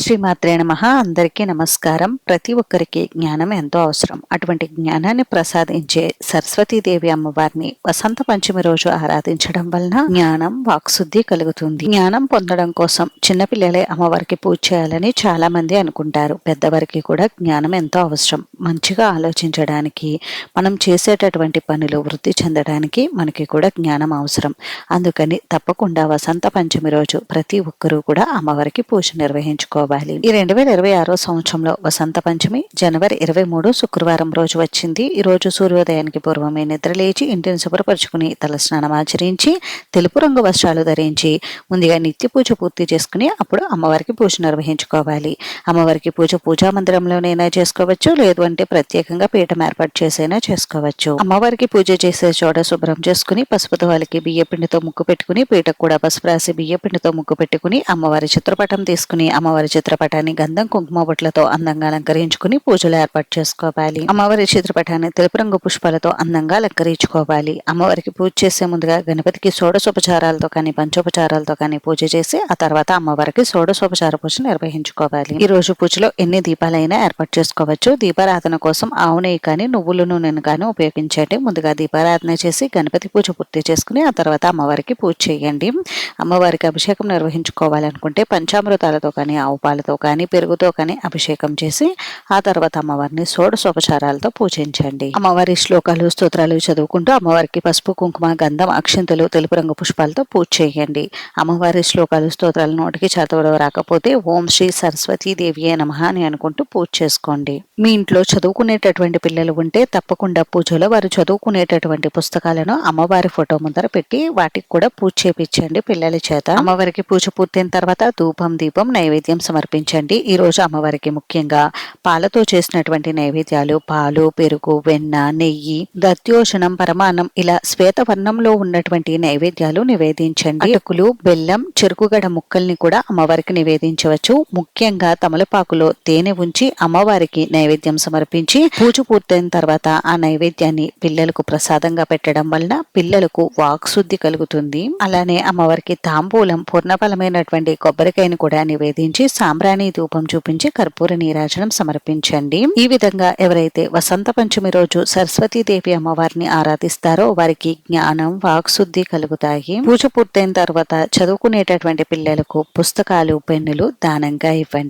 శ్రీమాత్రే నమః. అందరికీ నమస్కారం. ప్రతి ఒక్కరికి జ్ఞానం ఎంతో అవసరం. అటువంటి జ్ఞానాన్ని ప్రసాదించే సరస్వతీదేవి అమ్మవారిని వసంత పంచమి రోజు ఆరాధించడం వలన జ్ఞానం వాక్శుద్ధి కలుగుతుంది. జ్ఞానం పొందడం కోసం చిన్నపిల్లలే అమ్మవారికి పూజ చేయాలని చాలా మంది అనుకుంటారు. పెద్దవారికి కూడా జ్ఞానం ఎంతో అవసరం. మంచిగా ఆలోచించడానికి, మనం చేసేటటువంటి పనులు వృద్ధి చెందడానికి మనకి కూడా జ్ఞానం అవసరం. అందుకని తప్పకుండా వసంత పంచమి రోజు ప్రతి ఒక్కరూ కూడా అమ్మవారికి పూజ నిర్వహించుకోవాలి. ఈ 2026 సంవత్సరంలో వసంత పంచమి జనవరి 23 శుక్రవారం రోజు వచ్చింది. ఈ రోజు సూర్యోదయానికి పూర్వమే నిద్రలేచి ఇంటిని శుభ్రపరుచుకుని తలస్నానం ఆచరించి తెలుపు రంగు వస్త్రాలు ధరించి ముందుగా నిత్య పూజ పూర్తి చేసుకుని అప్పుడు అమ్మవారికి పూజ నిర్వహించుకోవాలి. అమ్మవారికి పూజ పూజా మందిరంలోనైనా చేసుకోవచ్చు, లేదు అంటే ప్రత్యేకంగా పీఠం ఏర్పాటు చేసైనా చేసుకోవచ్చు. అమ్మవారికి పూజ చేసే చోట శుభ్రం చేసుకుని పసుపుతో వాళ్ళకి బియ్య పిండితో ముగ్గు పెట్టుకుని పీటకు కూడా పసుపు రాసి బియ్య పిండితో ముగ్గు పెట్టుకుని అమ్మవారి చిత్రపటం తీసుకుని అమ్మవారి చిత్రపటాన్ని గంధం కుంకుమ బొట్లతో అందంగా అలంకరించుకుని పూజలు ఏర్పాటు చేసుకోవాలి. అమ్మవారి చిత్రపటాన్ని తెలుపు రంగు పుష్పాలతో అందంగా అలంకరించుకోవాలి. అమ్మవారికి పూజ చేసే ముందుగా గణపతికి షోడశోపచారాలతో కానీ పంచోపచారాలతో కానీ పూజ చేసి ఆ తర్వాత అమ్మవారికి షోడశోపచార పూజ నిర్వహించుకోవాలి. ఈ రోజు పూజలో ఎన్ని దీపాలైనా ఏర్పాటు చేసుకోవచ్చు. దీపారాధన కోసం ఆవు నెయ్యి కానీ నువ్వుల నూనెను కానీ ఉపయోగించండి. ముందుగా దీపారాధన చేసి గణపతి పూజ పూర్తి చేసుకుని ఆ తర్వాత అమ్మవారికి పూజ చేయండి. అమ్మవారికి అభిషేకం నిర్వహించుకోవాలనుకుంటే పంచామృతాలతో కానీ ఆవు పాలతో కానీ పెరుగుతో కానీ అభిషేకం చేసి ఆ తర్వాత అమ్మవారిని షోడశోపచారాలతో పూజించండి. అమ్మవారి శ్లోకాలు స్తోత్రాలు చదువుకుంటూ అమ్మవారికి పసుపు కుంకుమ గంధం అక్షింతలు తెలుపు రంగు పుష్పాలతో పూజ చేయండి. అమ్మవారి శ్లోకాలు స్తోత్రాల నోటికి చదవడం రాకపోతే ఓం శ్రీ సరస్వతీదేవియే నమః అని అనుకుంటూ పూజ చేసుకోండి. మీ ఇంట్లో చదువుకునేటటువంటి పిల్లలు ఉంటే తప్పకుండా పూజలో వారు చదువుకునేటటువంటి పుస్తకాలను అమ్మవారి ఫోటో ముందర పెట్టి వాటికి కూడా పూజ చేపించండి పిల్లల చేత. అమ్మవారికి పూజ పూర్తయిన తర్వాత ధూపం దీపం నైవేద్యం సమర్పించండి. ఈ రోజు అమ్మవారికి ముఖ్యంగా పాలతో చేసినటువంటి నైవేద్యాలు పాలు పెరుగు వెన్న నెయ్యి దత్యోషణం పరమాన్నం ఇలా శ్వేత వర్ణంలో ఉన్నటువంటి నైవేద్యాలు నివేదించండి. అటుకులు బెల్లం చెరుకుగడ ముక్కల్ని కూడా అమ్మవారికి నివేదించవచ్చు. ముఖ్యంగా తమలపాకులో తేనె ఉంచి అమ్మవారికి నైవేద్యం సమర్పించి పూజ పూర్తయిన తర్వాత ఆ నైవేద్యాన్ని పిల్లలకు ప్రసాదంగా పెట్టడం వలన పిల్లలకు వాక్శుద్ధి కలుగుతుంది. అలానే అమ్మవారికి తాంబూలం పూర్ణఫలమైనటువంటి కొబ్బరికాయను కూడా నివేదించి సాంబ్రాణి ధూపం చూపించి కర్పూర నీరాజనం సమర్పించండి. ఈ విధంగా ఎవరైతే వసంత పంచమి రోజు సరస్వతీదేవి అమ్మవారిని ఆరాధిస్తారో వారికి జ్ఞానం వాక్శుద్ధి కలుగుతాయి. పూజ పూర్తయిన తర్వాత చదువుకునేటటువంటి పిల్లలకు పుస్తకాలు పెన్నులు దానంగా ఇవ్వండి.